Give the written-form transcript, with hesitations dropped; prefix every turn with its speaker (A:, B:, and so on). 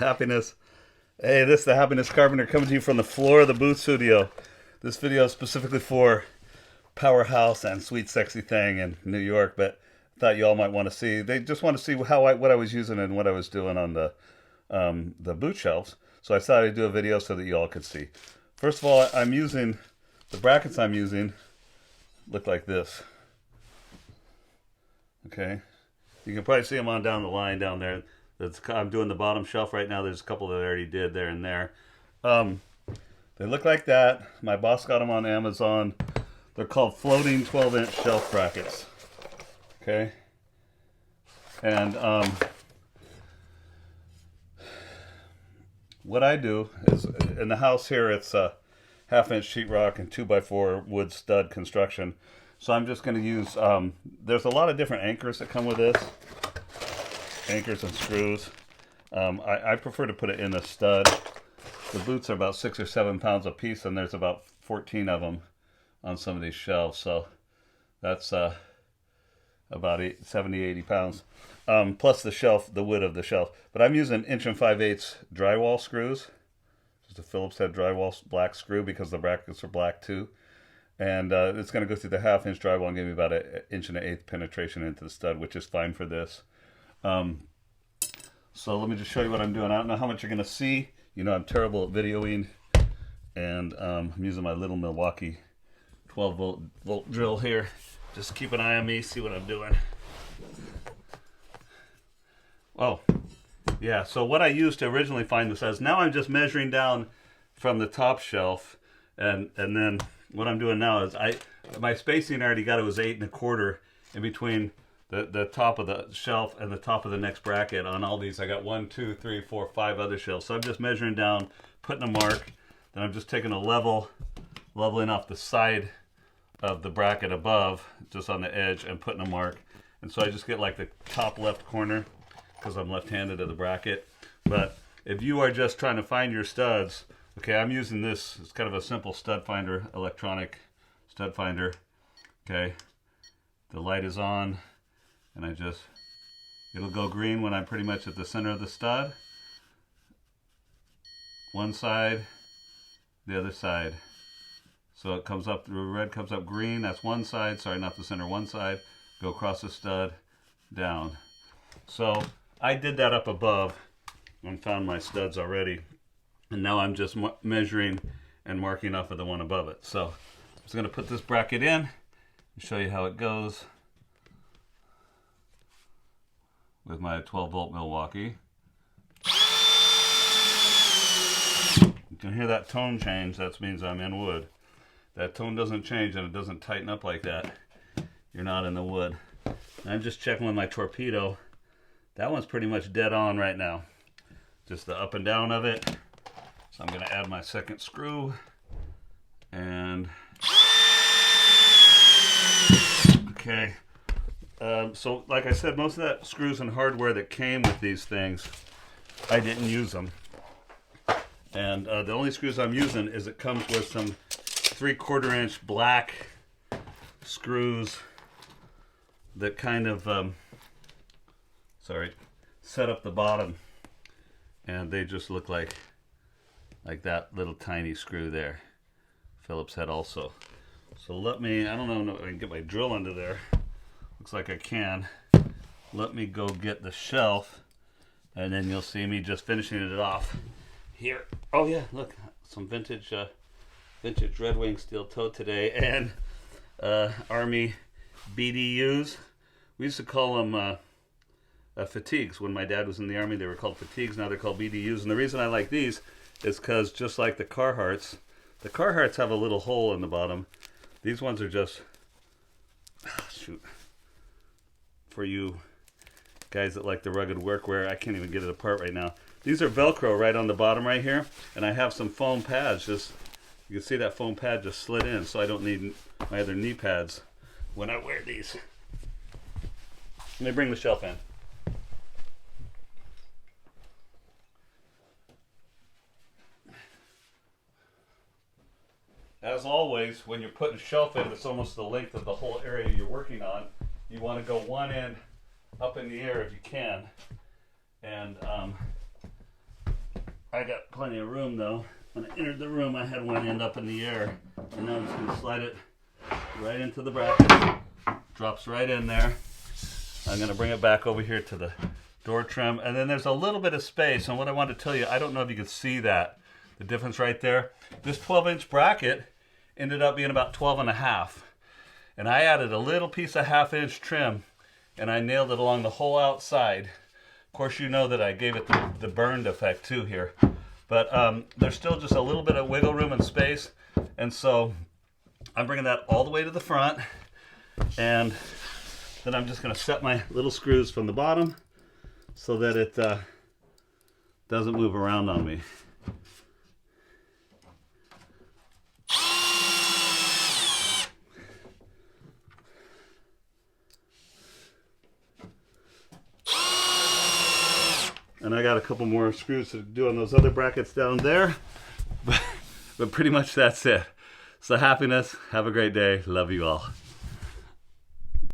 A: Happiness. Hey, this is the Happiness Carpenter coming to you from the floor of the booth studio. This video is specifically for Powerhouse and Sweet Sexy Thing in New York, but I thought you all might want to see. They just want to see what I was using and what I was doing on the boot shelves. So I thought I'd do a video so that you all could see. First of all, I'm using the brackets I'm using look like this. Okay, you can probably see them on down the line down there. I'm doing the bottom shelf right now. There's a couple that I already did there and there. They look like that. My boss got them on Amazon. They're called floating 12-inch shelf brackets. Okay, and what I do is in the house here, it's a 1/2-inch sheetrock and 2x4 wood stud construction. So I'm just going to use, there's a lot of different anchors that come with this. Anchors and screws. I prefer to put it in a stud. The boots are about 6 or 7 pounds a piece, and there's about 14 of them on some of these shelves. So that's about 70, 80 pounds. Plus the shelf, the wood of the shelf. But I'm using 1 5/8" drywall screws. Just a Phillips head drywall black screw because the brackets are black too. And it's going to go through the 1/2-inch drywall and give me about 1 1/8" penetration into the stud, which is fine for this. So let me just show you what I'm doing. I don't know how much you're going to see. You know I'm terrible at videoing. And I'm using my little Milwaukee 12-volt drill here. Just keep an eye on me, see what I'm doing. Oh, yeah, so what I used to originally find this as, now I'm just measuring down from the top shelf, and then what I'm doing now is my spacing I already got it was 8 1/4 in between the top of the shelf and the top of the next bracket. On all these I got 1, 2, 3, 4, 5 other shelves. So I'm just measuring down, putting a mark, then I'm just taking a leveling off the side of the bracket above, just on the edge, and putting a mark. And so I just get like the top left corner because I'm left-handed of the bracket. But if you are just trying to find your studs, okay, I'm using this. It's kind of a simple stud finder, electronic stud finder. Okay, the light is on, and it'll go green when I'm pretty much at the center of the stud. One side, the other side. So it comes up, the red comes up green, that's one side, sorry, not the center, one side. Go across the stud, down. So I did that up above and found my studs already. And now I'm just measuring and marking off of the one above it. So I'm just going to put this bracket in and show you how it goes with my 12-volt Milwaukee. You can hear that tone change. That means I'm in wood. That tone doesn't change and it doesn't tighten up like that. You're not in the wood. I'm just checking with my torpedo. That one's pretty much dead on right now. Just the up and down of it. So I'm going to add my second screw. And okay. So like I said, most of that screws and hardware that came with these things, I didn't use them. And the only screws I'm using is it comes with some 3/4-inch black screws that kind of set up the bottom, and they just look like that little tiny screw there. Phillips head also. So I don't know if I can get my drill under there. Looks like I can. Let me go get the shelf, and then you'll see me just finishing it off here. Oh yeah, look, some vintage Red Wing steel toe today, and Army BDUs. We used to call them fatigues. When my dad was in the Army, they were called fatigues. Now they're called BDUs. And the reason I like these is because just like the Carhartts have a little hole in the bottom. These ones are just, for you guys that like the rugged workwear, I can't even get it apart right now. These are Velcro right on the bottom right here, and I have some foam pads. You can see that foam pad just slid in, so I don't need my other knee pads when I wear these. Let me bring the shelf in. As always, when you're putting a shelf in that's almost the length of the whole area you're working on, you want to go one end up in the air if you can. And I got plenty of room though. When I entered the room, I had one end up in the air, and now I'm just going to slide it right into the bracket. Drops right in there. I'm going to bring it back over here to the door trim, and then there's a little bit of space. And what I want to tell you, I don't know if you can see that, the difference right there. This 12-inch bracket ended up being about 12 and a half, and I added a little piece of 1/2-inch trim, and I nailed it along the whole outside. Of course, you know that I gave it the burned effect too here. But there's still just a little bit of wiggle room and space. And so I'm bringing that all the way to the front. And then I'm just going to set my little screws from the bottom so that it doesn't move around on me. And I got a couple more screws to do on those other brackets down there. But pretty much that's it. So happiness. Have a great day. Love you all.